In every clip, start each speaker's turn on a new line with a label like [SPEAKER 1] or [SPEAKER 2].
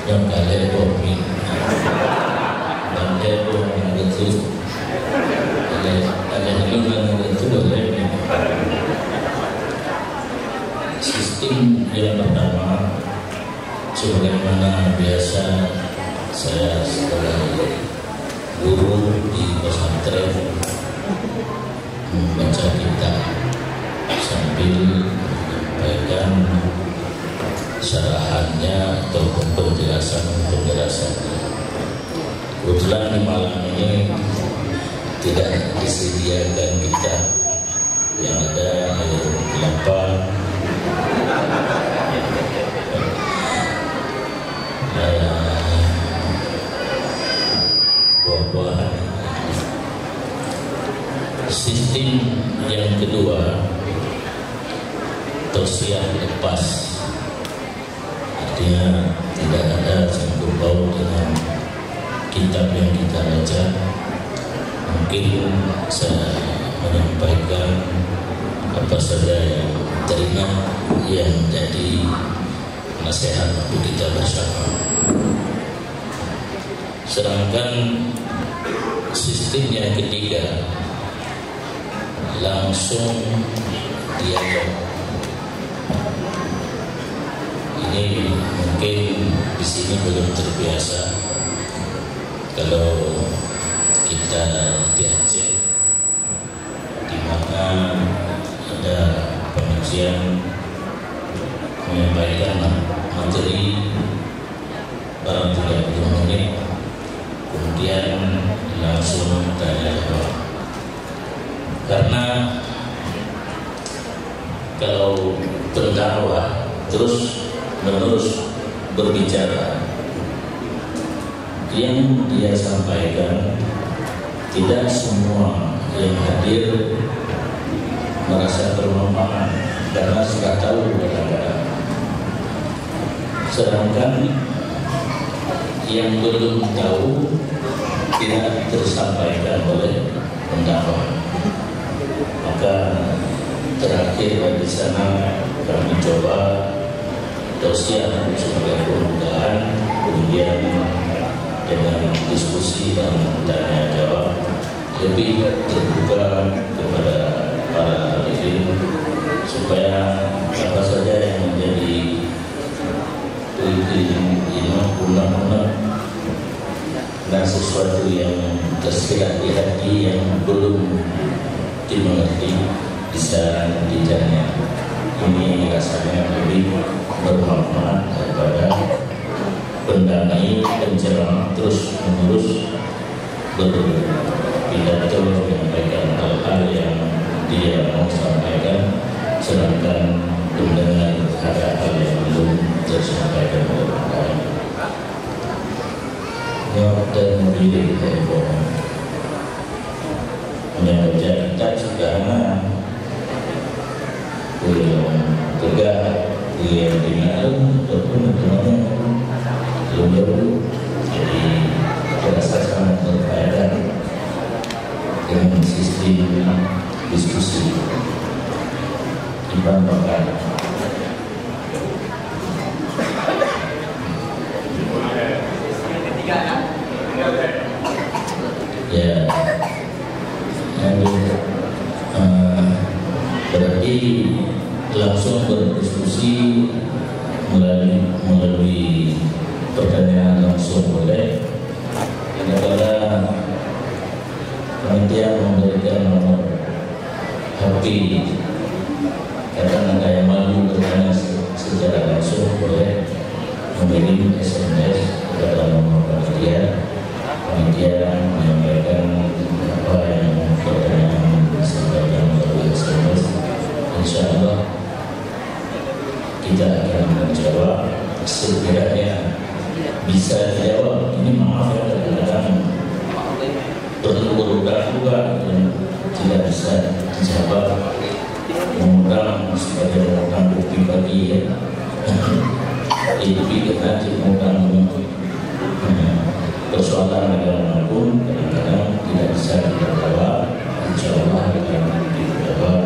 [SPEAKER 1] yang kalian kopi dan itu yang betul ada yang betul boleh. Sistem yang pertama, sebagaimana biasa saya sebagai guru di pesantren membaca kitab sambil menyampaikan syarahannya ataupun penjelasannya. Kebetulan di malam ini tidak disediakan kitab, yang ada air kelapa, buah-buahan. Sistem yang kedua, tausiah lepas, artinya tidak ada sangkut paut dengan kitab yang kita baca. Mungkin saya menyampaikan apa saja yang teringat yang jadi nasihat untuk kita bersama. Sedangkan sistem yang ketiga, langsung dialog. Ini mungkin di sini belum terbiasa. Kalau kita di Aceh, di mana ada pengajian menyampaikan materi barang 30 menit, kemudian langsung tanya jawab. Karena kalau berdakwah terus menerus berbicara, yang dia sampaikan tidak semua yang hadir merasa bermanfaat karena sudah tahu kadang-kadang. Sedangkan yang belum tahu tidak tersampaikan oleh pendakwah. Maka terakhir di sana kami coba tausiah sebagai permulaan, kemudian dengan diskusi dan tanya jawab lebih terbuka kepada para hadirin, supaya apa saja yang menjadi undang-undang dan sesuatu yang tersirat di hati yang belum dimengerti bisa ditanya. Ini rasanya lebih bermanfaat daripada pendamai penceramah terus menerus berpidato menyampaikan hal-hal yang dia mau sampaikan, sedangkan mendengar hal-hal yang belum tersampaikan oleh orang lain. Dan memilih dari orang membaca kitab sekarang belum tegak, belum dikenal ataupun belum jauh. Jadi terasa sangat berfaedah dengan sistem diskusi dibandingkan. Ya, berarti langsung berdiskusi melalui pertanyaan langsung boleh. Kadang-kadang panitia memberikan nomor HP, kadang ada yang malu bertanya secara langsung, boleh mengirim SMS kepada nomor panitia. Panitia menyampaikan apa yang pertanyaan disampaikan melalui SMS. Insya Allah kita akan menjawab sekiranya bisa dijawab. Ini maaf ya, kadang-kadang perlu berulang juga dan tidak bisa dijawab. Mengundang sebagai orang bukti bagi ya, lebih kita mengundang persoalan agama pun kadang-kadang tidak bisa dijawab. Insya Allah akan dijawab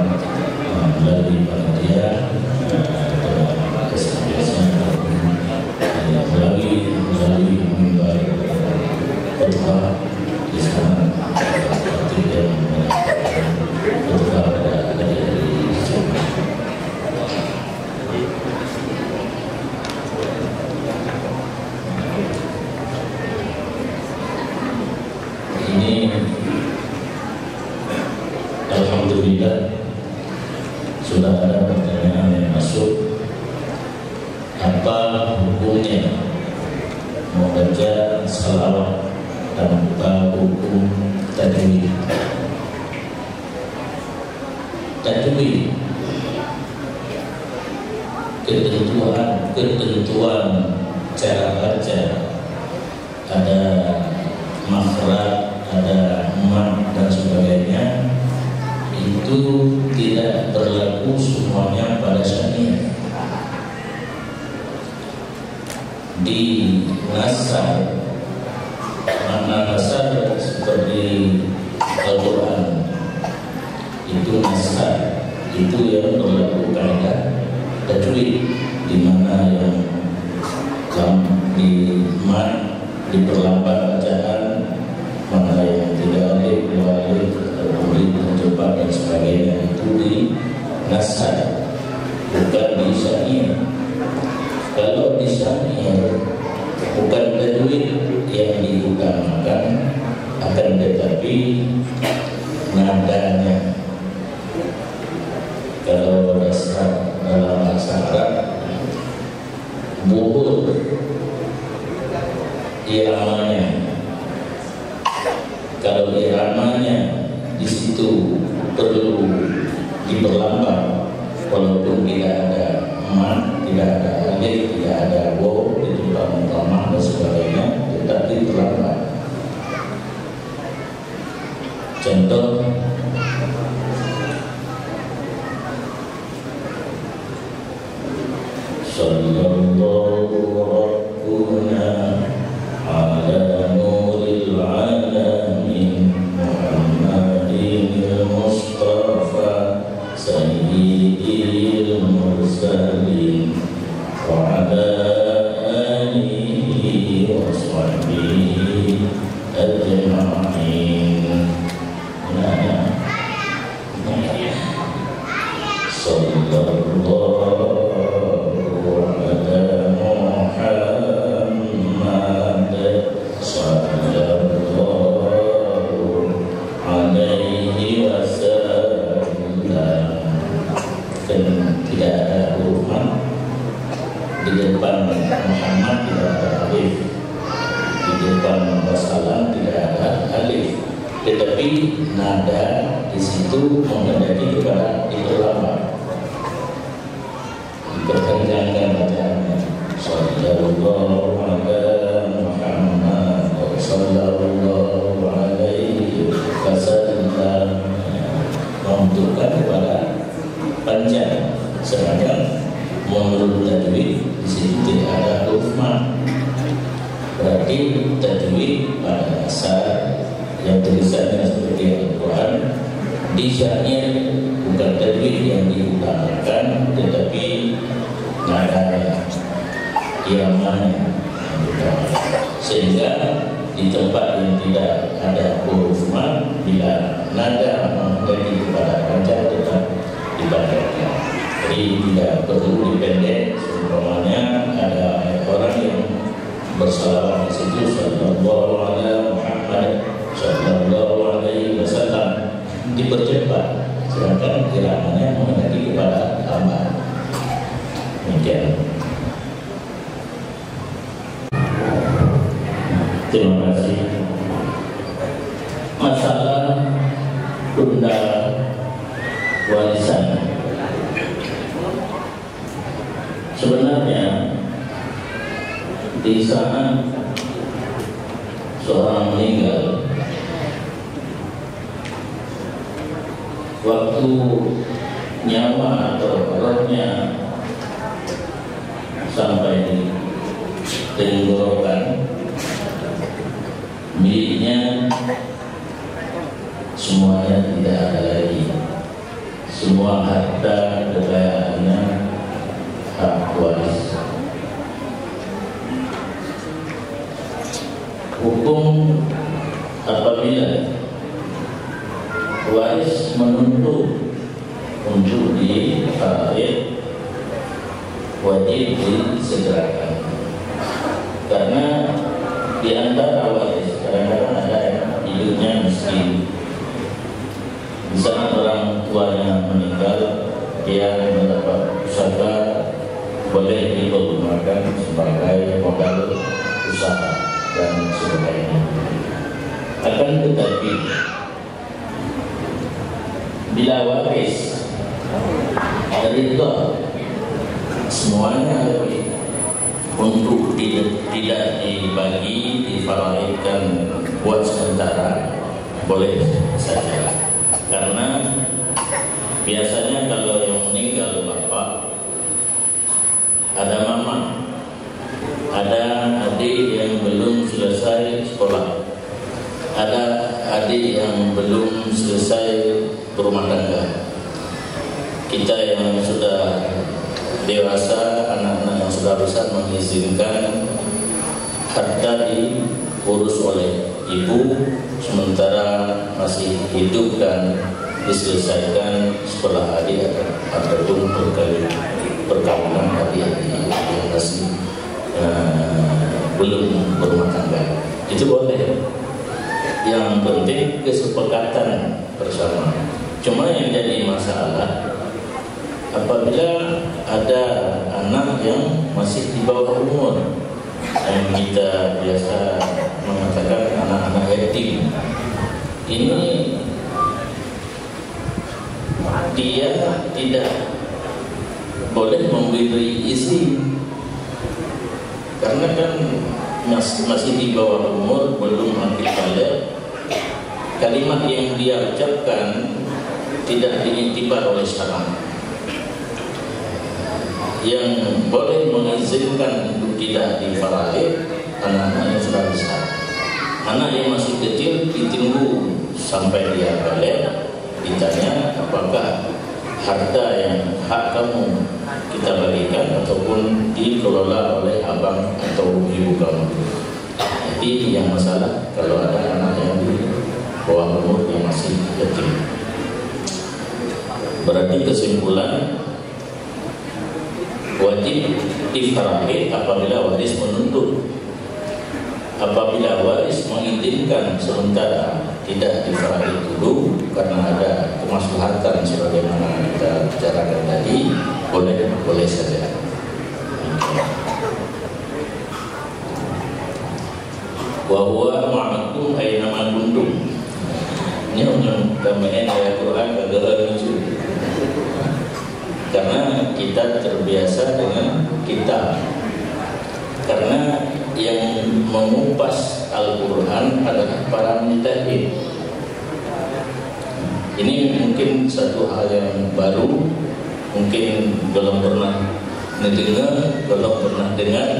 [SPEAKER 1] melalui panitia atau kesebiasaan melalui Mustafa di sana seperti yang menyampaikan kepada adik-adik jemaah. Ini alhamdulillah sudah ada pertanyaan yang masuk. Apa hukumnya membaca salawat tanpa hukum tajwid? Tajwid, ketentuan cara baca, ada makhraj, ada mad dan sebagainya, itu tidak berlaku semuanya pada syariat. Di nasar, makna nasar seperti Al-Quran, itu nasar, itu yang berlaku kaidah tajwid, di mana yang di mad diperlambat bacaan, mana yang tidak alif, dua alif, alif cepat dan sebagainya, itu di nasar, bukan di syariat. Kalau di syariat bukan tajwid yang diutamakan, akan tetapi nadanya. Kalau dasar dalam bahasa Arab, buhur iramanya. Kalau iramanya di situ perlu diperlambat, walaupun tidak ada mad, tidak ada alif, tidak ada waw di tempat utama dan sebagainya, tetapi terlambat. Contoh, sallallahu rabbuna ala nuril alamin Muhammadin Mustafa sayyidil mursalin wa ala alihi wa sahbihi ajma'in. Sallallahu ala Muhammad sallallahu alaihi wasallam. Dan tidak ada huruf di depan Muhammad, tidak ada alif, di depan wasallam tidak ada alif, tetapi nada di situ mengendaki kepada diperlambat, diperkencangkan bacaannya. Sallallahu ala Muhammad sallallahu alaihi wasallam, menunjukkan kepada panjang. Sedangkan menurut tajwid di situ tidak ada huruf mad. Berarti tajwid pada dasar yang tulisannya seperti Al-Quran, di syariat bukan tajwid yang diutamakan, tetapi nadanya, iramanya, sehingga di tempat yang tidak ada huruf mad, bila nada mengendaki kepada panjang tetap dibacakan. Jadi tidak perlu dipendek. Seumpamanya ada orang yang bersalawat di situ, sallallahu ala Muhammad sallallahu alaihi wasallam, dipercepat, sedangkan iramanya mengendaki kepada lambat. Demikian. Terima kasih. Masalah tunda warisan, sebenarnya di saat seorang meninggal, waktu nyawa atau rohnya sampai di tenggorokan, miliknya semuanya tidak ada lagi. Semua harta kekayaannya hak waris. Hukum apabila waris menuntut untuk difaraid, wajib disegerakan. Karena di antara waris kadang-kadang ada yang hidupnya miskin. Di saat orang tuanya meninggal, dia mendapat pusaka, boleh dipergunakan sebagai modal usaha dan sebagainya. Akan tetapi bila waris dari itu semuanya lebih untuk tidak dibagi, difaraidkan buat sementara, boleh saja. Karena biasanya kalau yang meninggal bapak, ada mama, ada adik yang belum selesai sekolah, ada adik yang belum selesai berumah tangga. Kita yang sudah dewasa, anak-anak yang sudah besar mengizinkan harta diurus oleh ibu sementara masih hidup dan diselesaikan setelah adik ataupun perkawinan adik-adik yang masih belum berumah tangga. Itu boleh. Yang penting kesepakatan bersama. Cuma yang jadi masalah apabila ada anak yang masih di bawah umur, yang kita biasa mengatakan anak-anak yatim. Ini dia tidak boleh memberi izin karena kan masih di bawah umur, belum akil balik. Kalimat yang dia ucapkan tidak diiktibar oleh syara. Yang boleh mengizinkan untuk tidak difaraid anak-anak yang sudah besar. Anak yang masih kecil ditunggu sampai dia balik, ditanya apakah harta yang hak kamu kita berikan ataupun dikelola oleh abang atau ibu kamu. Jadi yang masalah kalau ada anak yang di bawah umur yang masih kecil. Berarti kesimpulan, wajib difaraid apabila waris menuntut. Apabila waris mengizinkan sementara tidak difaraid dulu karena ada kemaslahatan sebagaimana kita bicarakan tadi, boleh saja. Wa huwa ma'akum aina ma kuntum. Ini namanya ayat Quran kagak lucu. Karena kita terbiasa dengan kitab. Karena yang mengupas Al-Quran adalah para mujtahid. Ini mungkin satu hal yang baru, mungkin belum pernah dengar.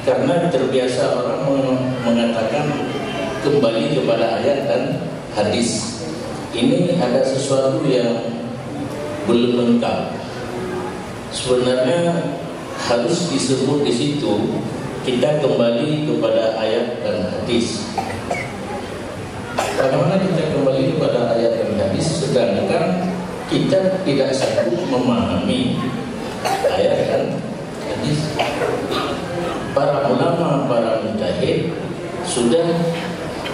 [SPEAKER 1] Karena terbiasa orang mengatakan kembali kepada ayat dan hadis. Ini ada sesuatu yang belum lengkap. Sebenarnya harus disebut di situ, kita kembali kepada ayat dan hadis. Bagaimana kita kembali kepada ayat dan hadis sedangkan kita tidak sanggup memahami ayat dan hadis? Para ulama, para mujtahid sudah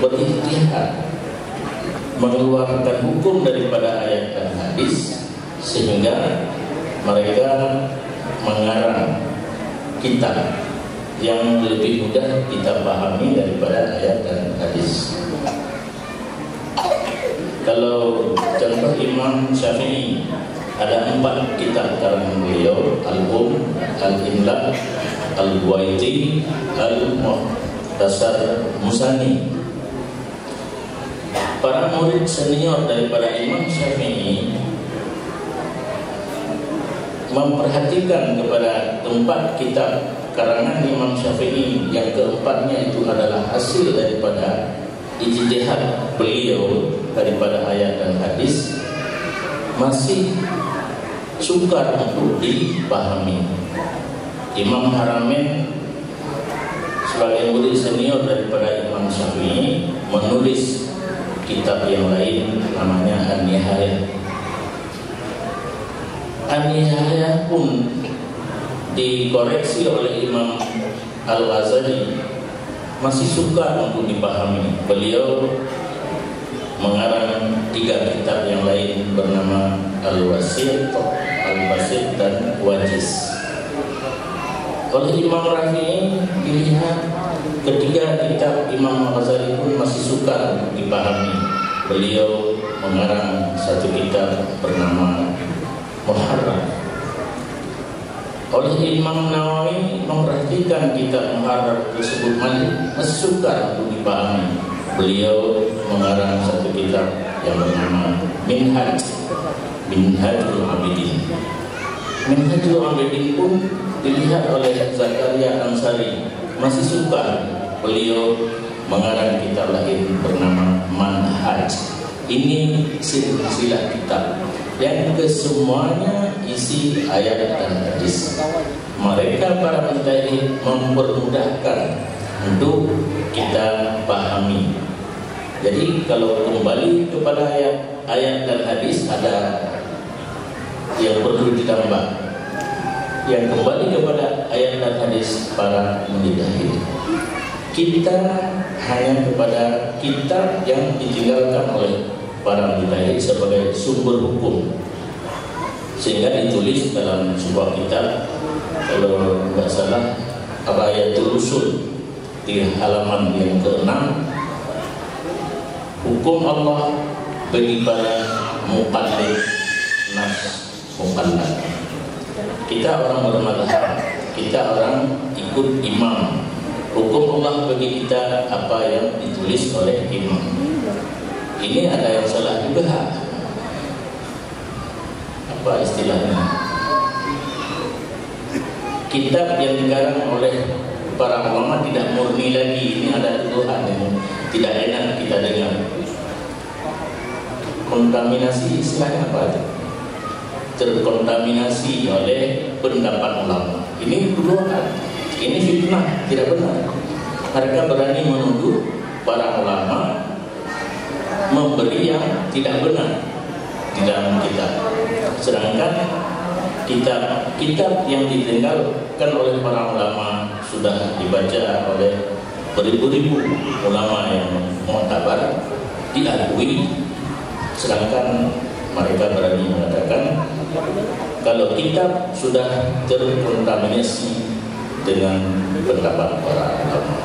[SPEAKER 1] berijtihad mengeluarkan hukum daripada ayat dan hadis sehingga mereka mengarang kitab yang lebih mudah kita pahami daripada ayat dan hadis. Kalau contoh Imam Syafi'i ada 4 kitab karangan beliau: Al-Imla, Al-Buaiti, Al-Muhtasar Musani. Para murid senior daripada Imam Syafi'i memperhatikan kepada tempat kitab karangan Imam Syafi'i yang keempatnya itu adalah hasil daripada ijtihad beliau daripada ayat dan hadis, masih sukar untuk dipahami. Imam Haramain sebagai murid senior daripada Imam Syafi'i menulis kitab yang lain namanya An-Nihayah. An-Nihayah pun dikoreksi oleh Imam Al-Ghazali, masih sukar untuk dipahami. Beliau mengarang 3 kitab yang lain bernama Al-Wasit, Al-Basit, dan Wajiz. Oleh Imam Rafi'i dilihat ketiga kitab Imam Al-Ghazali pun masih sukar untuk dipahami. Beliau mengarang 1 kitab bernama Muharrar. Oleh Imam Nawawi memperhatikan kitab Muharrar tersebut masih sukar untuk dipahami. Beliau mengarang 1 kitab yang bernama Minhajul Abidin. Minhajul Abidin pun dilihat oleh Zakaria Ansari masih sukar. Beliau mengarang kitab lain bernama Manhaj. Ini silsilah kitab yang kesemuanya isi ayat dan hadis. Mereka para mujtahid mempermudahkan untuk kita pahami. Jadi kalau kembali kepada ayat dan hadis ada yang perlu ditambah. Yang kembali kepada ayat dan hadis para mujtahid. Kita hanya kepada kitab yang ditinggalkan oleh para mujtahid sebagai sumber hukum, sehingga ditulis dalam sebuah kitab, kalau tidak salah Ayatul Usul di halaman yang ke-6, hukum Allah bagi para muqallid nas muqallad. Kita orang bermadhab, kita orang ikut imam. Hukum Allah bagi kita apa yang ditulis oleh imam. Ini ada yang salah juga. Apa istilahnya? Kitab yang dikarang oleh para ulama tidak murni lagi. Ini ada tuduhan yang tidak enak kita dengar. Kontaminasi istilahnya apa itu? Terkontaminasi oleh pendapat ulama. Ini tuduhan, ini fitnah, tidak benar. Mereka berani menuduh para ulama memberi yang tidak benar di dalam kitab. Sedangkan kitab yang ditinggalkan oleh para ulama sudah dibaca oleh beribu-ribu ulama yang mu'tabar, diakui. Sedangkan mereka berani mengatakan kalau kitab sudah terkontaminasi dengan pendapat para ulama.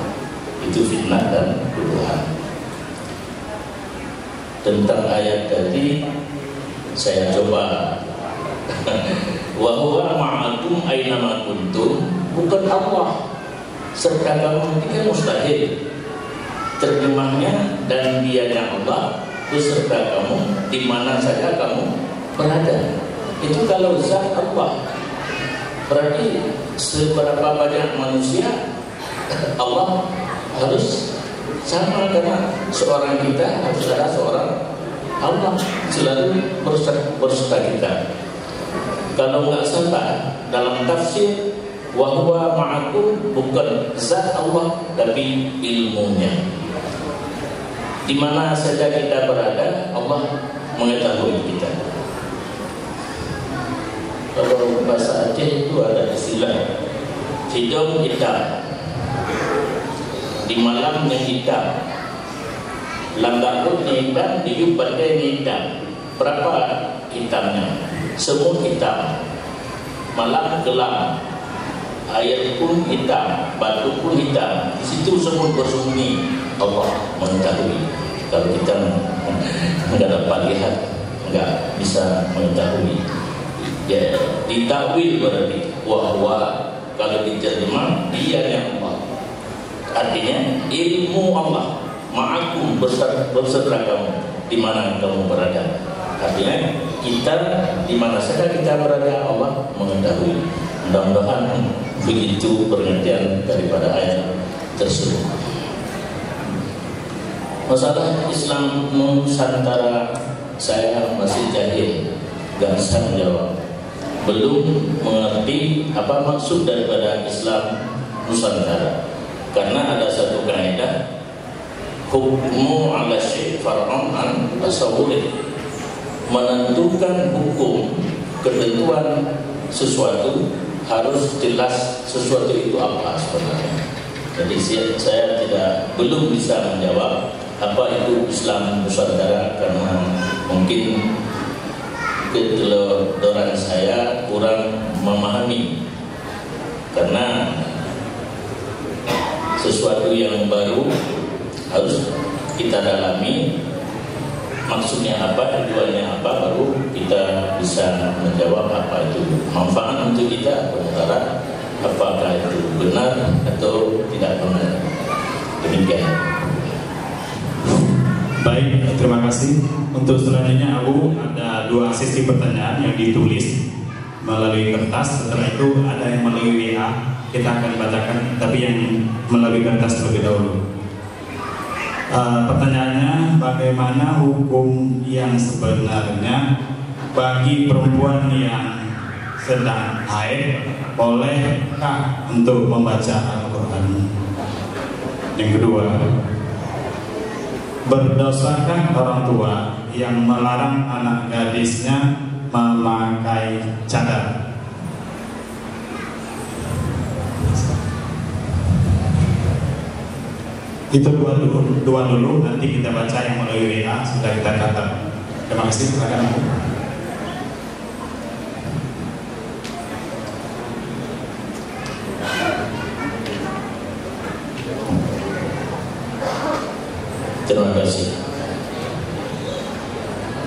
[SPEAKER 1] Itu fitnah dan tuduhan. Tentang ayat tadi saya coba wa huwa ma'akum aina ma kuntum, bukan Allah serta kamu, itu mustahil. Terjemahnya dan dianya Allah beserta kamu di mana saja kamu berada. Itu kalau zat Allah. Berarti seberapa banyak manusia Allah harus sama, karena seorang kita harus ada seorang Allah selalu berserta kita. Kalau nggak salah dalam tafsir wa huwa ma'akum bukan zat Allah tapi ilmunya. Di mana saja kita berada, Allah mengetahui kita. Kalau bahasa Aceh itu ada istilah hidung hitam, di malam yang hitam, lambarutnya hitam, di jubatnya hitam. Berapa hitamnya? Semut hitam, malam gelap, air pun hitam, batu pun hitam. Di situ semut bersembunyi. Allah mengetahui. Kalau kita nggak dapat lihat, nggak bisa mengetahui. Ya, ditakwil berarti wahwa, kalau diterjemah dia yang Allah. Artinya ilmu Allah ma'akum berserta kamu di mana kamu berada. Artinya kita di mana saja kita berada Allah mengetahui. Mudah-mudahan begitu pengertian daripada ayat tersebut. Masalah Islam Nusantara saya masih jahil, gak bisa menjawab. Belum mengerti apa maksud daripada Islam Nusantara. Karena ada satu kaidah, hukmu ala syai' far'un an tasawwuri, menentukan hukum, ketentuan sesuatu harus jelas sesuatu itu apa sebenarnya. Jadi saya belum bisa menjawab apa itu Islam nusantara, karena mungkin ketelodoran saya kurang memahami, karena sesuatu yang baru harus kita dalami, maksudnya apa, tujuannya apa, baru kita bisa menjawab apa itu manfaat untuk kita, sementara apakah itu benar atau tidak benar. Demikian.
[SPEAKER 2] Baik, terima kasih. Untuk selanjutnya Abu, ada 2 sesi pertanyaan yang ditulis melalui kertas. Setelah itu ada yang melalui WA. Kita akan bacakan, tapi yang melalui kertas terlebih dahulu. Pertanyaannya, bagaimana hukum yang sebenarnya bagi perempuan yang sedang haid, bolehkah untuk membaca Al-Quran? Yang kedua, berdosakah orang tua yang melarang anak gadisnya memakai cadar? Itu dua dulu, nanti kita baca yang melalui WA sudah kita catat. Terima kasih, silakan.
[SPEAKER 1] Terima kasih.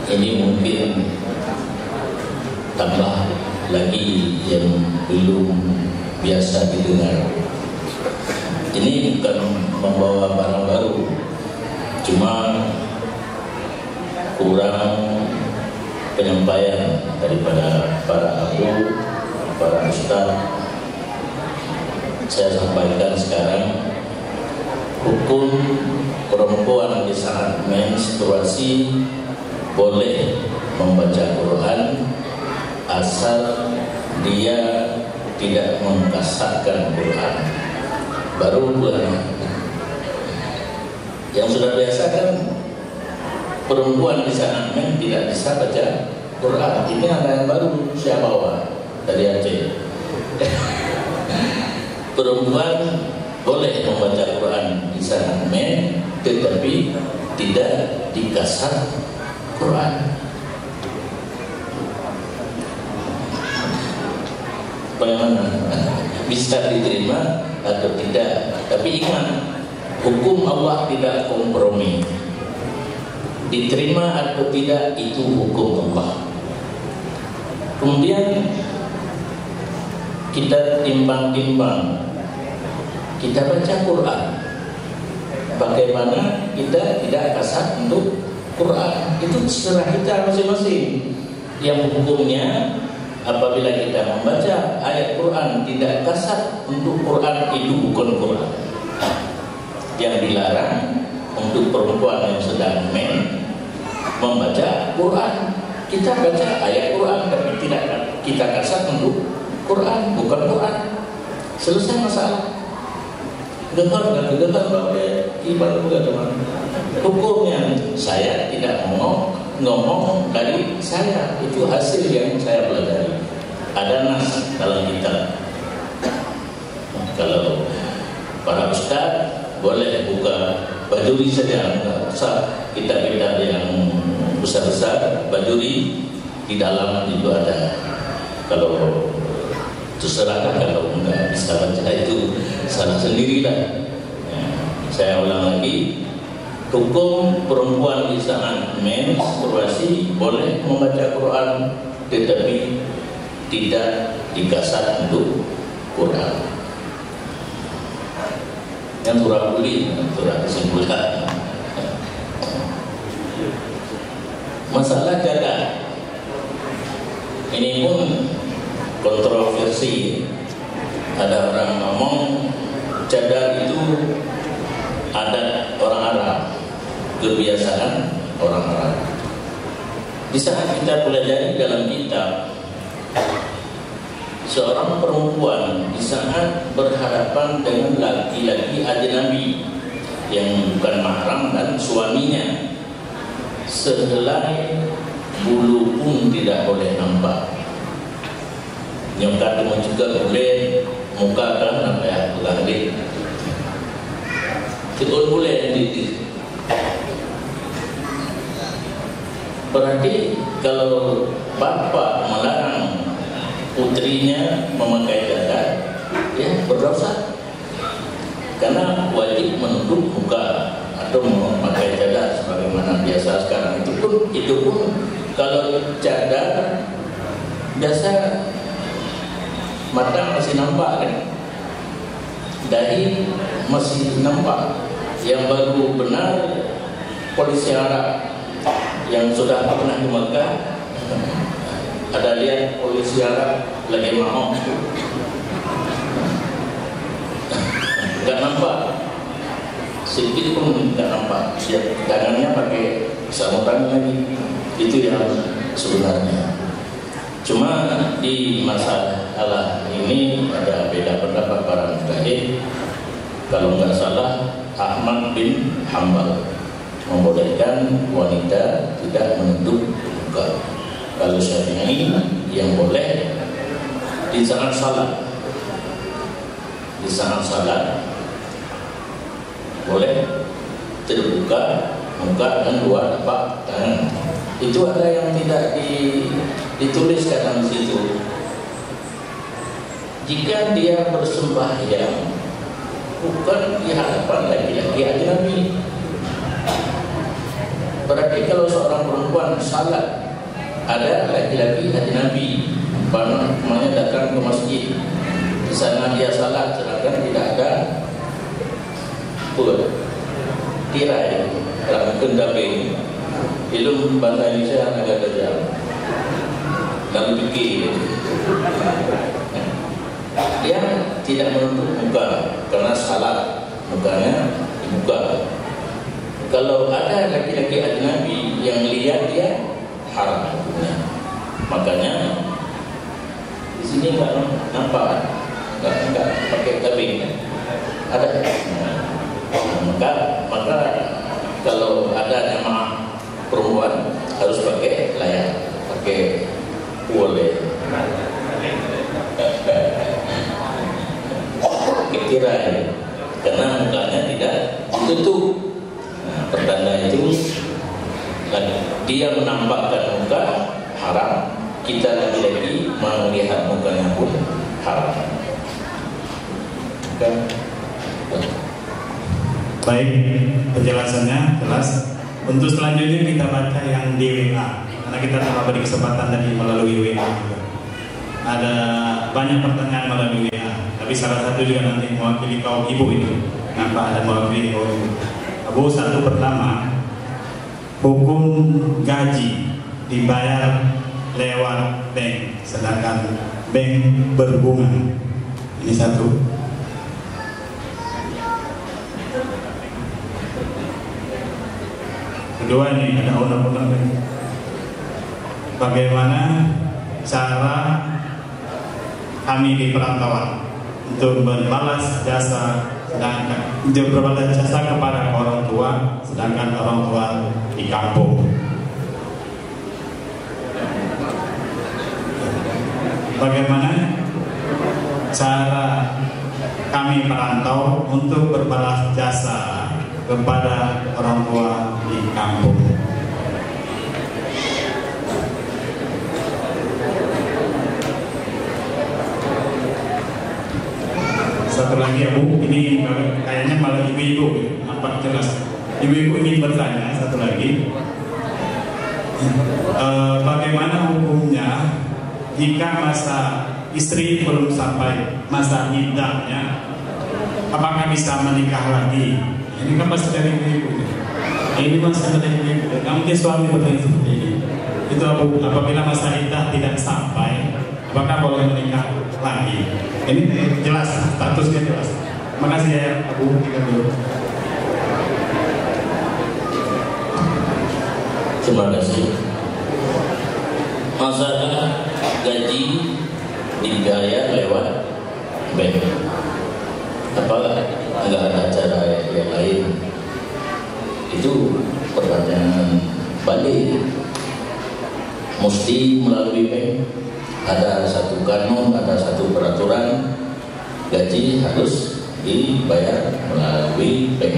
[SPEAKER 1] Ini mungkin tambah lagi yang belum biasa didengar. Ini bukan membawa barang baru, cuma kurang penyampaian daripada para abu, para ustaz. Saya sampaikan sekarang, hukum perempuan di saat menstruasi boleh membaca Quran asal dia tidak mengkasarkan Quran. Baru bulan yang sudah biasa kan perempuan di saat men tidak bisa baca Quran. Ini ada yang baru saya bawa dari Aceh. Perempuan boleh membaca Quran di saat men, tetapi tidak dikasar Quran. Bagaimana? Bisa diterima atau tidak? Tapi ingat, hukum Allah tidak kompromi. Diterima atau tidak itu hukum Allah. Kemudian kita timbang-timbang, kita baca Quran. Bagaimana kita tidak kasar untuk Quran? Itu terserah kita masing-masing. Yang hukumnya, apabila kita membaca ayat Quran tidak kasar untuk Quran, itu bukan Quran. Yang dilarang untuk perempuan yang sedang men membaca Quran. Kita baca ayat Quran tapi tidak kita kasar untuk Quran, bukan Quran. Selesai masalah. Dengar pakai ibarat teman. Hukumnya saya tidak ngomong dari saya, itu hasil yang saya pelajari. Ada nas dalam kitab. Kalau para ustaz boleh buka bajuri saja, enggak usah kitab-kitab yang besar-besar. Bajuri di dalam itu ada. Kalau terserah, kalau enggak bisa baca itu salah sendirilah. Saya ulang lagi. Hukum perempuan di saat menstruasi boleh membaca Quran, tetapi tidak dikasar untuk Quran. Yang surah buli, surah kesimpulan. Masalah cadar ini pun kontroversi. Ada orang ngomong cadar itu adat orang Arab, kebiasaan orang Arab. Di saat kita pelajari dalam kitab, seorang perempuan di saat berhadapan berhadapan dengan laki-laki ajnabi yang bukan mahram dan suaminya, sehelai bulu pun tidak boleh nampak. Nyokap kamu juga boleh, muka kan apa ya, pelangit tidak boleh di. Berarti kalau bapak melarang putrinya memakai cadar, ya berdosa, karena wajib menutup muka atau memakai cadar sebagaimana biasa sekarang. Itu pun kalau cadar biasa mata masih nampak kan, dahi masih nampak. Yang baru benar polisi Arab yang sudah pernah ke Mekah, ada lihat polisi Arab lagi mau nggak nampak, sedikit pun nggak nampak. Tangannya pakai samutan lagi, itu yang sebenarnya. Cuma di masalah ini ada beda pendapat para mujtahid. Kalau nggak salah Ahmad bin Hanbal membolehkan wanita tidak menutup muka. Kalau Syafi'i yang boleh di saat salat, boleh terbuka muka dan dua tapak tangan. Itu ada yang tidak dituliskan di situ. Jika dia bersembahyang bukan di hadapan laki-laki ajnabi, berarti kalau seorang perempuan salat ada laki-laki ajnabi, namanya datang ke masjid, di sana dia salat, sedangkan tidak ada tirai, kendaping, ilmu bahasa Indonesia agak tajam dan fikih. Dia tidak menutup muka karena salat, mukanya dibuka. Kalau ada laki-laki ajnabi yang lihat dia, haram. Makanya di sini nggak nampak, nggak pakai tabing, ada. Maka kalau ada jamaah perempuan harus pakai layar, pakai boleh. Tirai, karena mukanya tidak ditutup. Pertanda itu dia menampakkan muka haram, kita lagi-lagi melihat mukanya pun haram.
[SPEAKER 2] Baik, penjelasannya jelas. Untuk selanjutnya kita baca yang di WA, karena kita telah beri kesempatan tadi melalui WA juga. Ada banyak pertanyaan melalui WA, tapi salah satu juga nanti mewakili kaum ibu itu. Kenapa ada mewakili kaum ibu? Abu, satu pertama, hukum gaji dibayar lewat bank, sedangkan bank berbunga. Ini satu. Kedua, ini ada undang-undang. Bagaimana cara kami di perantauan untuk berbalas jasa, sedangkan untuk berbalas jasa kepada orang tua, sedangkan orang tua di kampung. Bagaimana cara kami perantau untuk berbalas jasa kepada orang tua di kampung? Satu lagi ya Bu, ini kayaknya malah ibu-ibu, nampak jelas. Ibu-ibu ingin bertanya satu lagi, bagaimana hukumnya jika masa istri belum sampai masa iddahnya, apakah bisa menikah lagi? Ini kan masih dari ibu-ibu. Ini masih dari ibu-ibu. Namun dia suami bertanya seperti ini. Itu apabila masa iddah tidak sampai, apakah boleh menikah lagi? Ini jelas, statusnya jelas. Makasih ya, Abu.
[SPEAKER 1] Terima kasih. Masalah gaji dibayar lewat bank. Apa nggak ada cara yang lain? Itu pertanyaan balik. Mesti melalui bank. Ada satu kanun, ada satu peraturan, gaji harus dibayar melalui bank.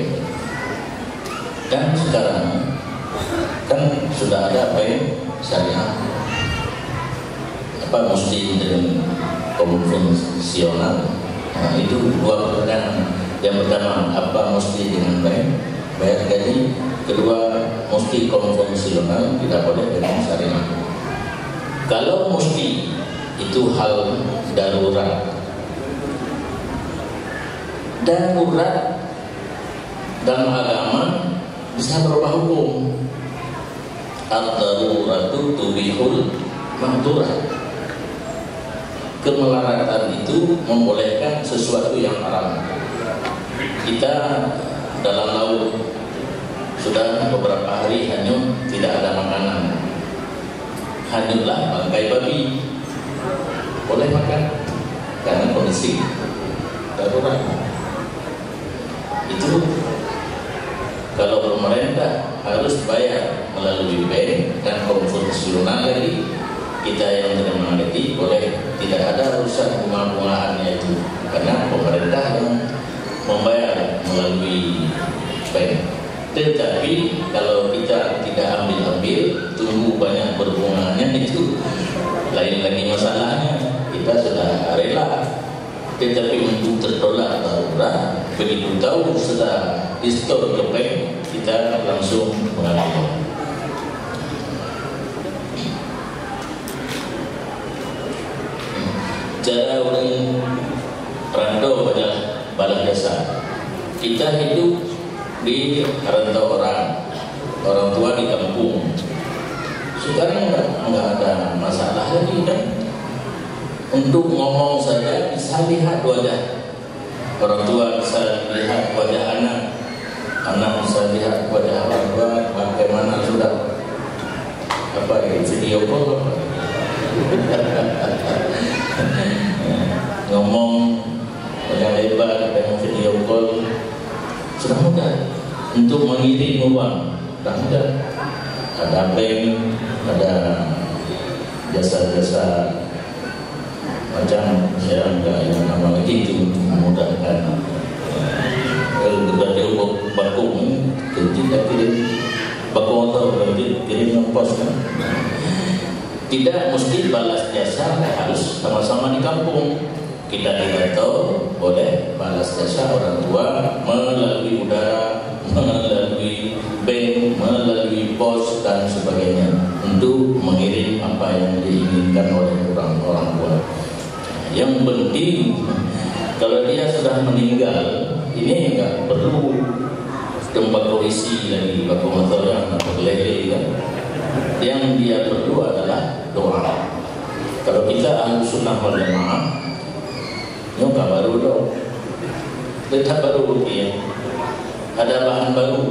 [SPEAKER 1] Dan sekarang kan sudah ada bank syariah. Apa mesti dengan konvensional? Nah, itu dua pertanyaan. Yang pertama, apa mesti dengan bank bayar gaji? Kedua, mesti konvensional, tidak boleh dengan syariah. Kalau mesti itu hal darurat. Darurat dalam agama bisa berubah hukum. Ad-daruratu tubihul mahdurat. Kemelaratan itu membolehkan sesuatu yang haram. Kita dalam laut sudah beberapa hari hanyut, tidak ada makanan. Hanyutlah bangkai babi, boleh makan karena kondisi darurat. Itu kalau pemerintah harus bayar melalui bank dan konvensional lagi, kita yang terima gaji boleh tidak ada urusan bunga-bungaannya itu, karena pemerintah yang membayar melalui bank. Tetapi kalau kita tidak ambil-ambil, tunggu banyak berbunganya, itu lain lagi masalahnya. Kita sudah rela, tetapi untuk tertolak darurat, begitu tahu sudah di-store ke bank, kita langsung mengambil. Cara orang rantau pada balas jasa. Kita hidup di rantau orang tua di kampung. Sekarang nggak ada masalah lagi kan? Untuk ngomong saja bisa lihat wajah orang tua, bisa lihat wajah anak bisa lihat wajah orang tua. Bagaimana sudah apa ya, video call ngomong yang hebat dengan video call sudah mudah. Untuk mengirim uang sudah mudah. Ada bank, ada jasa-jasa macam saya enggak yang nama lagi itu untuk memudahkan. Kalau ada baku kita kirim baku atau kirim pos kan. Tidak mesti balas jasa harus sama-sama di kampung. Kita tidak tahu boleh balas jasa orang tua melalui udara, melalui bank, melalui pos dan sebagainya untuk mengirim apa yang diinginkan oleh orang tua. Yang penting kalau dia sudah meninggal, ini enggak perlu tembakau isi lagi, baku motor yang lele kan. Yang dia perlu adalah doa. Kalau kita ahli sunnah wal jamaah, nyoka baru dong, tetap baru ya. Ada bahan baru.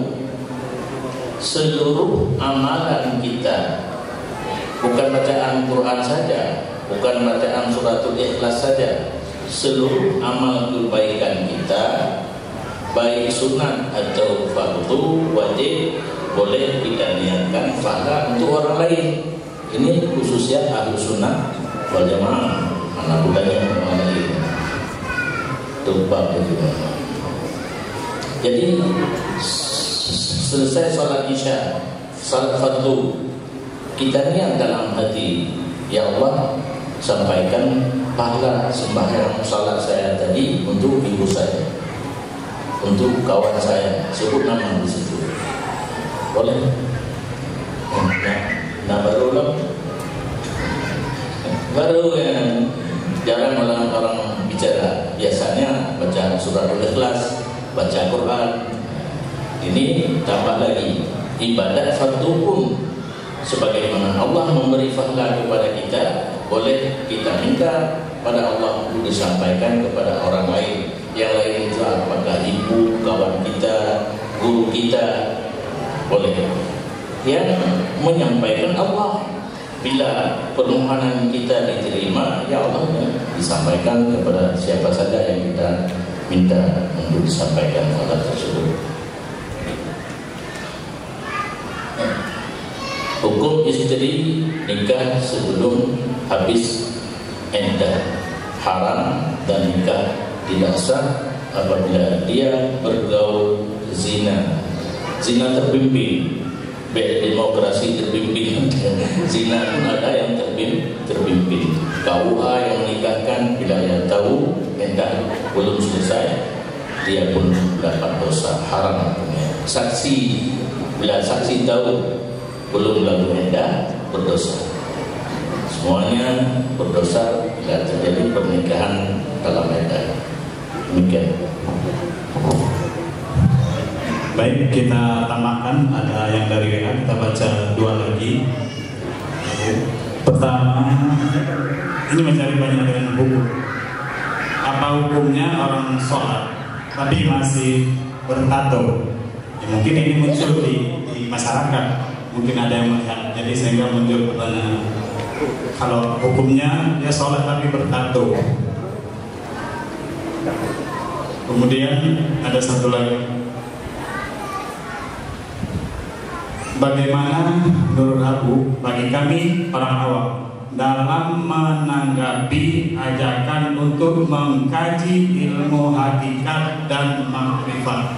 [SPEAKER 1] Seluruh amalan kita, bukan bacaan Quran saja, bukan bacaan suratul Ikhlas saja, seluruh amal kebaikan kita, baik sunat atau fardu wajib, boleh kita niatkan pahala untuk orang lain. Ini khususnya ahlu sunnah wal jamaah, anak budaya orang lain. Tumpah juga. Jadi selesai sholat isya, sholat fardu, kita niat dalam hati, ya Allah, sampaikan pahala sembahyang sholat saya tadi untuk ibu saya, untuk kawan saya, sebut nama di situ. Boleh? Nah baru yang jarang orang bicara. Biasanya baca suratul Ikhlas, baca Quran. Ini tambah lagi ibadat fardu pun, sebagaimana Allah memberi pahala kepada kita, boleh kita minta pada Allah untuk disampaikan kepada orang lain. Yang lain itu apakah ibu, kawan kita, guru kita, boleh. Yang menyampaikan Allah, bila permohonan kita diterima, ya Allah disampaikan kepada siapa saja yang kita minta untuk disampaikan hal tersebut. Hukum istri nikah sebelum habis iddah haram, dan nikah tidak sah apabila dia bergaul zina. Zina terpimpin, demokrasi terpimpin. Zina pun ada yang terpimpin. KUA yang menikahkan bila dia tahu iddah belum selesai, dia pun dapat dosa haram. Saksi bila saksi tahu belum lalu iddah berdosa. Semuanya berdosa bila terjadi pernikahan dalam iddah. Demikian.
[SPEAKER 2] Baik, kita tambahkan ada yang dari WA, kita baca dua lagi. Pertama, ini mencari banyak dengan buku. Apa hukumnya orang sholat tapi masih bertato? Ya, mungkin ini muncul di masyarakat, mungkin ada yang melihat, jadi sehingga muncul pertanyaan. Kalau hukumnya dia sholat tapi bertato. Kemudian ada satu lagi. Bagaimana menurut Abu bagi kami orang awam dalam menanggapi ajakan untuk mengkaji ilmu hakikat dan makrifat?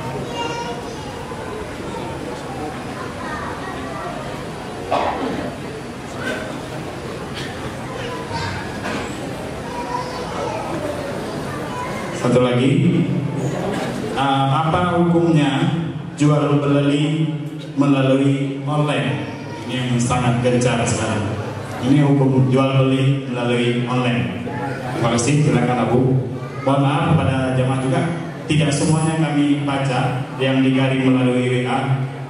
[SPEAKER 2] Satu lagi, apa hukumnya jual beli melalui online? Ini yang sangat gencar sekarang. Ini hukum jual beli melalui online. Terima kasih, silakan Abu. Mohon maaf kepada jamaah juga, tidak semuanya kami baca yang dikirim melalui WA,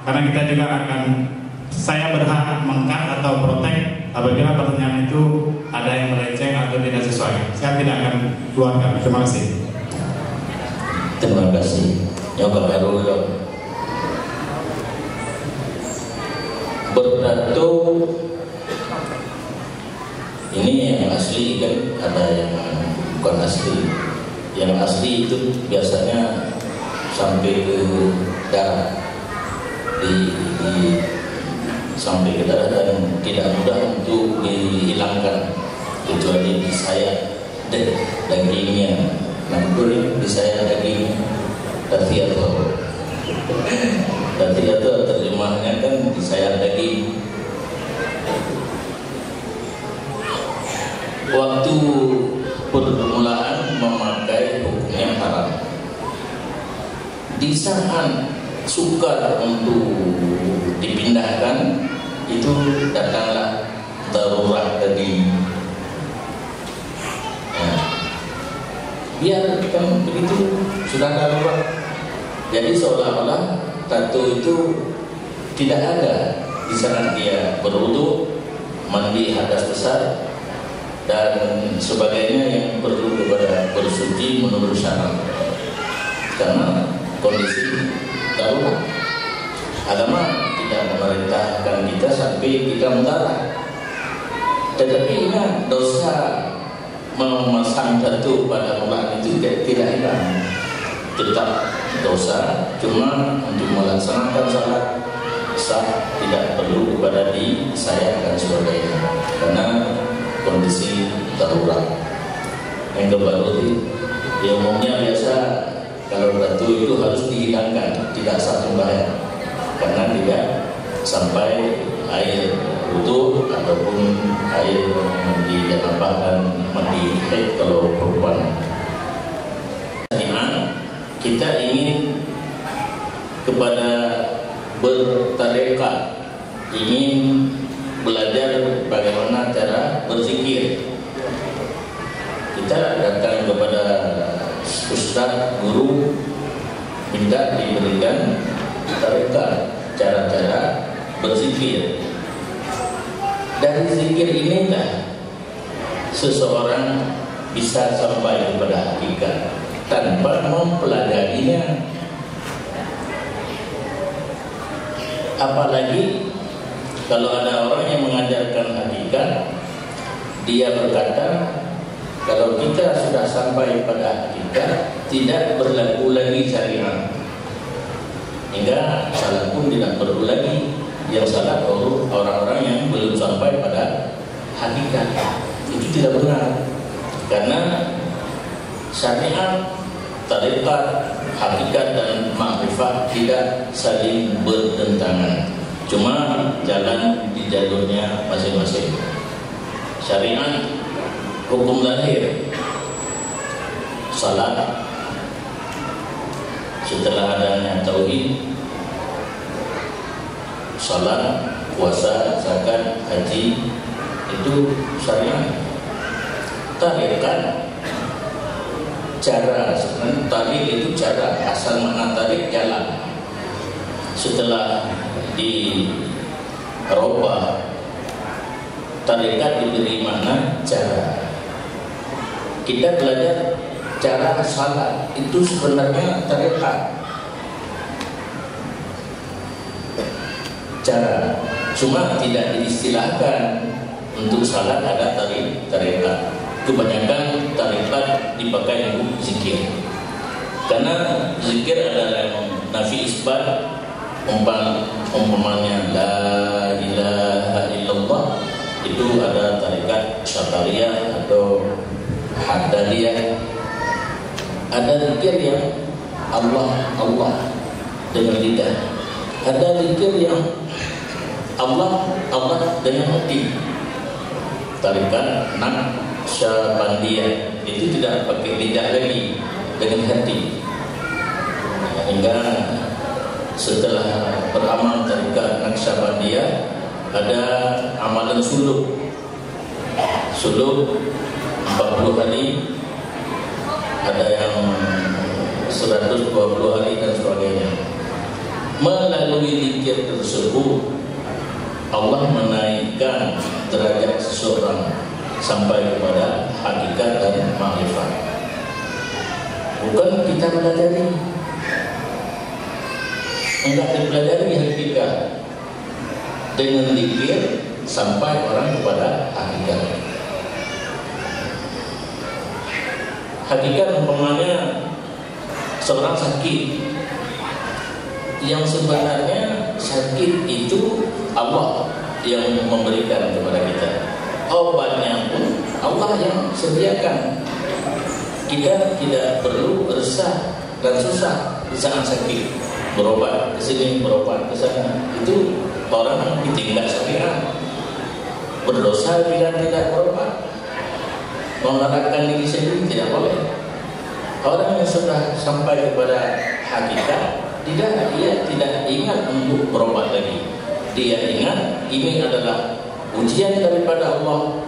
[SPEAKER 2] karena kita juga akan, saya berhak mengkat atau protek apabila pertanyaan itu ada yang melenceng atau tidak sesuai. Saya tidak akan keluarkan. Terima kasih.
[SPEAKER 1] Terima kasih. Nyoba baru bertato ini yang asli kan, ada yang bukan asli. Yang asli itu biasanya sampai ke darah, sampai ke darah, dan tidak mudah untuk dihilangkan kecuali disayat dagingnya. Nah, itu disayat daging tatiato. Tatiato terjemahnya kan disayat daging. Waktu permulaan memakai hukumnya haram. Di saat sukar untuk dipindahkan, itu datanglah darurat tadi. Biar kan begitu sudah darurat. Jadi seolah-olah tato itu tidak ada di saat dia berwudu, mandi hadas besar dan sebagainya yang perlu kepada bersuci menurut syarat. Karena kondisi darurat, agama tidak memerintahkan kita sampai kita mendarah. Tetapi ingat, dosa memasang tato pada muka itu tidak hilang, tetap dosa. Cuma untuk melaksanakan salat sah, tidak perlu kepada disayat dan sebagainya, karena kondisi darurat. Yang kedua, yang umumnya biasa kalau tato itu harus dihilangkan, tidak satu bayar, karena tidak sampai air wudu ataupun air mandi janabah dan mandi haid kalau perempuan. Kita ingin kepada bertarekat, ingin belajar bagaimana cara berzikir. Kita datang kepada ustaz, guru, minta diberikan tarekat, cara-cara berzikir. Dari zikir inilah seseorang bisa sampai kepada hakikat tanpa mempelajarinya. Apalagi kalau ada orang yang mengajarkan hakikat, dia berkata Kalau kita sudah sampai pada hakikat, tidak berlaku lagi syariat, hingga salat pun tidak perlu lagi. Yang salah orang-orang yang belum sampai pada hakikat. Itu tidak benar, karena syariat, tarekat, hakikat dan makrifat tidak saling bertentangan, cuma jalan di jalurnya masing-masing. Syariat hukum lahir, salat, setelah adanya tauhid, salat, puasa, zakat, haji, itu syariat. Tarekat, cara, sebenarnya tarik itu cara, asal makna tarik jalan. Setelah dirubah, tarekat diberi makna cara. Kita belajar cara salat, itu sebenarnya tarekat, cara, cuma tidak diistilahkan untuk salat ada tarekat. Kebanyakan tarekat dipakai untuk zikir, karena zikir adalah yang nafi isbat. Umpamanya la ilaha illallah, itu ada tarekat syatariyah atau haddadiyah. Ada zikir yang Allah Allah dengan lidah, ada zikir yang Allah Allah dengan hati. Tarekat Naqsyabandiyah itu tidak pakai lidah lagi, dengan hati. Hingga setelah beramal tarekat Naqsyabandiyah, ada amalan suluk 40 hari, ada yang 120 hari dan sebagainya. Melalui zikir tersebut Allah menaikkan derajat seseorang sampai kepada hakikat dan makrifat. Bukan kita pelajari, enggak dipelajari hakikat. Dengan zikir sampai orang kepada hakikat. Hakikat umpamanya seorang sakit, yang sebenarnya sakit itu Allah yang memberikan kepada kita. Obatnya pun Allah yang sediakan. Kita tidak perlu resah dan susah di saat sakit, berobat ke sini, berobat ke sana. Itu orang ditinggal syariat, berdosa bila tidak berobat, mengarahkan diri sendiri tidak boleh. Orang yang sudah sampai kepada hakikat, dia tidak ingat untuk berobat lagi. Dia ingat ini adalah ujian daripada Allah.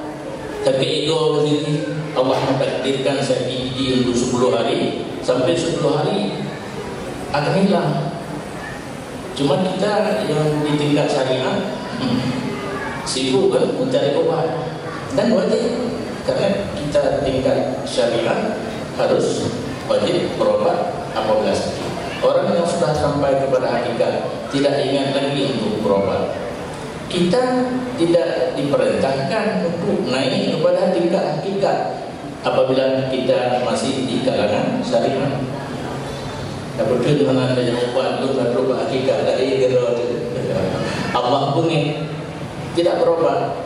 [SPEAKER 1] Tapi ego sendiri, Allah mentakdirkan saya gigi untuk 10 hari, sampai 10 hari akan hilang. Cuma kita yang di tingkat syariat sibuk kan mencari obat, dan wajib, karena kita tingkat syariat harus wajib berobat apabila sakit. Orang yang sudah sampai kepada hakikat tidak ingat lagi untuk berobat. Kita tidak diperintahkan untuk naik kepada tingkat hakikat apabila kita masih di kalangan syariat. Apabila mana ada yang obat lu tak berubah hakikat dari gerot Allah pun tidak berobat.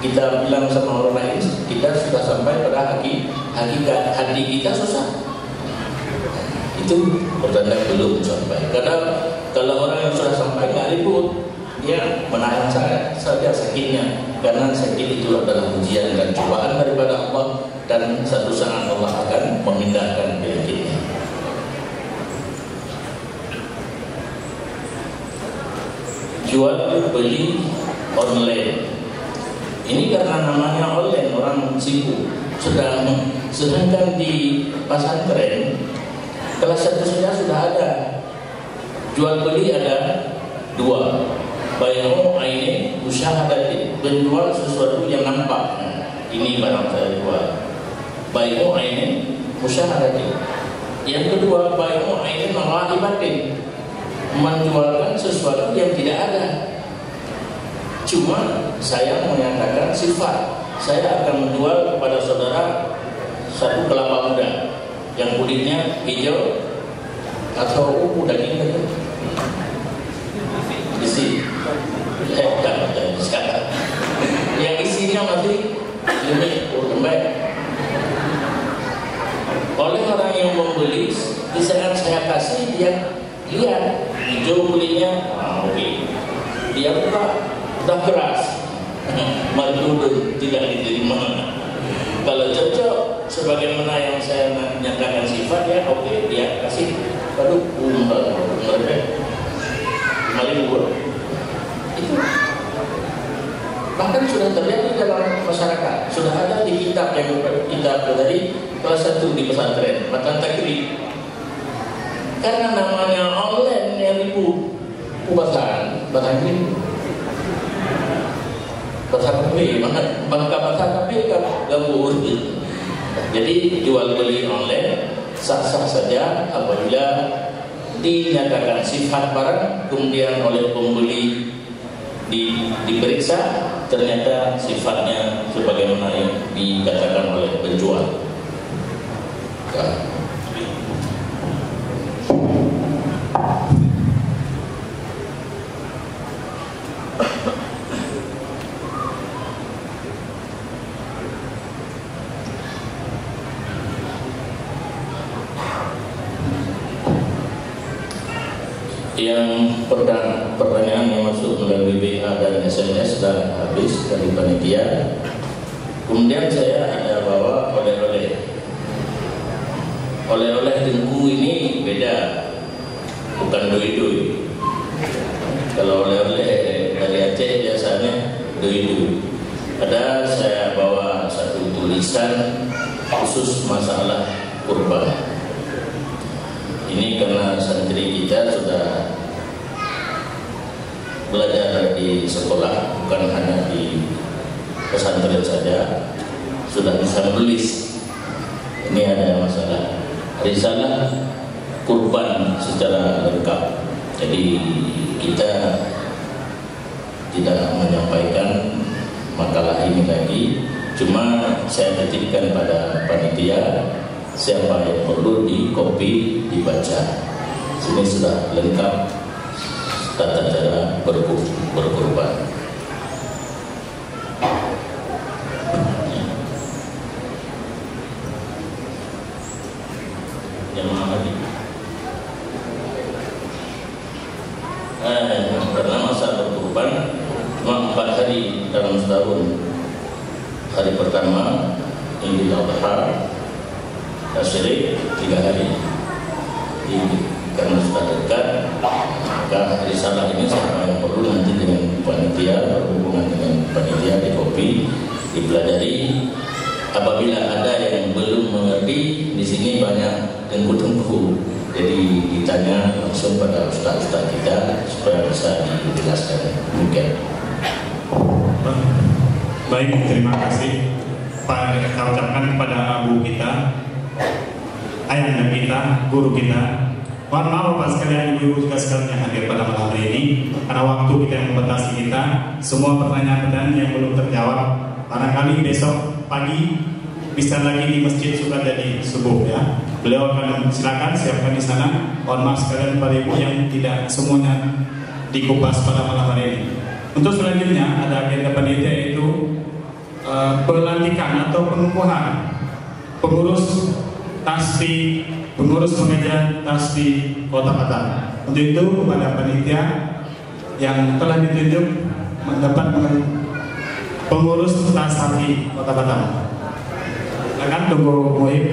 [SPEAKER 1] Kita bilang sama orang lain kita sudah sampai pada hakikat, hati kita susah. Itu pertanda belum sampai. Karena kalau orang yang sudah sampai nggak ribut, dia menahan saja sakitnya, karena sakit itu adalah ujian dan cobaan daripada Allah, dan satu saat Allah akan memindahkan penyakitnya. Jual beli online, ini karena namanya online, orang sibuk. Sedangkan di pesantren kelas 1 saja sudah ada. Jual beli ada 2. Bayu aini musyahadatin, menjual sesuatu yang nampak. Ini barang saya jual. Bayu aini musyahadatin. Yang kedua, bayu aini menghakibatin, menjualkan sesuatu yang tidak ada. Cuma saya menyatakan sifat, saya akan menjual kepada saudara satu kelapa muda yang kulitnya hijau atau daging itu isi sekarang yang isinya masih limit lembek. Oleh orang yang membeli, di saat saya kasih dia lihat hijau kulitnya, oke. Dia buka udah keras, malu tidak diterima. Kalau cocok sebagaimana yang saya nyatakan sifat ya oke, dia kasih. Aduh, kembali dulu. Itu bahkan sudah terjadi dalam masyarakat. Sudah ada di kitab yang kita dari kelas 1 di pesantren, Matan Takrib. Karena namanya online yang ibu bahasa ini. Bahasa KP, bangka bahasa KP gabung. Jadi jual beli online sah-sah saja apabila dinyatakan sifat barang, kemudian oleh pembeli diperiksa ternyata sifatnya sebagaimana yang dikatakan oleh penjual. Yang pertanyaan yang masuk melalui WA dan SMS sudah habis dari panitia. Kemudian saya ada bawa oleh-oleh. Oleh-oleh Tengku ini beda, bukan dui-dui. Kalau oleh-oleh dari Aceh biasanya dui-dui. Ada saya bawa satu tulisan khusus masalah kurban. Ini karena santri kita sudah belajar di sekolah, bukan hanya di pesantren saja, sudah bisa menulis. Ini ada masalah risalah kurban secara lengkap. Jadi kita tidak menyampaikan makalah ini lagi, cuma saya titipkan pada panitia. Siapa yang perlu di copy, dibaca. Sini sudah lengkap tata cara berkurban. Yang mana lagi? Karena masa berkurban cuma 4 hari dalam setahun. Hari pertama Idul Adha, Tasyrik 3 hari. Karena sudah dekat, maka risalah ini siapa yang perlu nanti dengan panitia, berhubungan dengan panitia, di copy, dipelajari. Apabila ada yang belum mengerti, di sini banyak tengku-tengku, jadi ditanya langsung pada ustaz-ustaz kita supaya bisa dijelaskan. Mungkin.
[SPEAKER 2] Baik, terima kasih. Kita ucapkan kepada abu kita, ayahanda kita, guru kita. Mohon maaf Bapak sekalian, ibu-ibu juga sekalian yang hadir pada malam hari ini, karena waktu kita yang membatasi kita. Semua pertanyaan-pertanyaan yang belum terjawab, barangkali besok pagi bisa lagi di Masjid Sukadadi subuh ya. Beliau akan silakan siapkan di sana. Mohon maaf sekalian pada ibu yang tidak semuanya dikupas pada malam hari ini. Untuk selanjutnya ada agenda panitia, yaitu pelantikan atau pengukuhan pengurus tasbih, pengurus pengajian tasbih Kota Batam. Untuk itu kepada panitia yang telah ditunjuk mendapat pengurus tasbih Kota Batam. Silakan tunggu Muhib.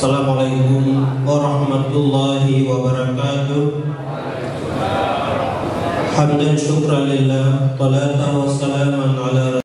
[SPEAKER 3] Assalamualaikum warahmatullahi wabarakatuh. Hamdan syukran lillah, salatan wa salaman ala